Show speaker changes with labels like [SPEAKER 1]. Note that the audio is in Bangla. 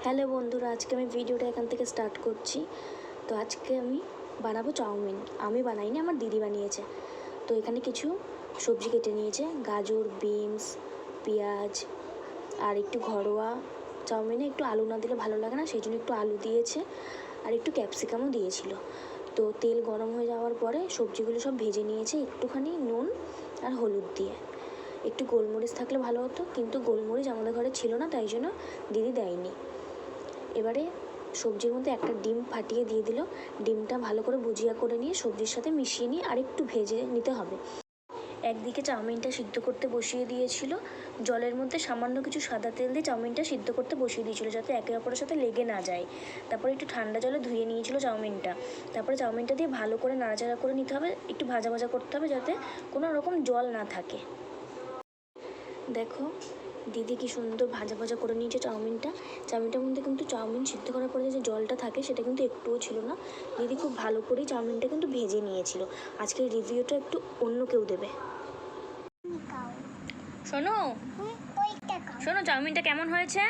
[SPEAKER 1] হ্যালো বন্ধুরা, আজকে আমি ভিডিওটা এখান থেকে স্টার্ট করছি। তো আজকে আমি বানাবো চাউমিন। আমি বানাইনি, আমার দিদি বানিয়েছে। তো এখানে কিছু সবজি কেটে নিয়েছে, গাজর, বিনস, পেঁয়াজ, আর একটু ঘরোয়া চাউমিনে একটু আলু না দিলে ভালো লাগে না, সেই জন্য একটু আলু দিয়েছে আর একটু ক্যাপসিকামও দিয়েছিল। তো তেল গরম হয়ে যাওয়ার পরে সবজিগুলো সব ভেজে নিয়েছে একটুখানি নুন আর হলুদ দিয়ে। একটু গোলমরিচ থাকলে ভালো হতো, কিন্তু গোলমরিচ আমাদের ঘরে ছিল না, তাই জন্য দিদি দেয়নি। এবারে সবজির মধ্যে একটা ডিম ফাটিয়ে দিয়ে দিল। ডিমটা ভালো করে ভুজিয়া করে নিয়ে সবজির সাথে মিশিয়ে নিয়ে আরেকটু ভেজে নিতে হবে। একদিকে চাউমিনটা সিদ্ধ করতে বসিয়ে দিয়েছিল, জলের মধ্যে সামান্য কিছু সাদা তেল দিয়ে চাউমিনটা সিদ্ধ করতে বসিয়ে দিয়েছিল যাতে একে অপরের সাথে লেগে না যায়। তারপরে একটু ঠান্ডা জলে ধুয়ে নিয়েছিল চাউমিনটা। তারপরে চাউমিনটা দিয়ে ভালো করে নাড়াচাড়া করে নিতে হবে, একটু ভাজা ভাজা করতে হবে যাতে কোনো রকম জল না থাকে। দেখো দিদি কি সুন্দর ভাজা ভাজা করে নিয়েছে চাউমিনটার মধ্যে কিন্তু চাউমিন সিদ্ধ করার পরে যে জলটা থাকে সেটা কিন্তু একটুও ছিল না। দিদি খুব ভালো করেই চাউমিনটা কিন্তু ভেজে নিয়েছিল। আজকের রিভিউটা একটু অন্য কেউ দেবে। শোনো শোনো, চাউমিনটা কেমন হয়েছে?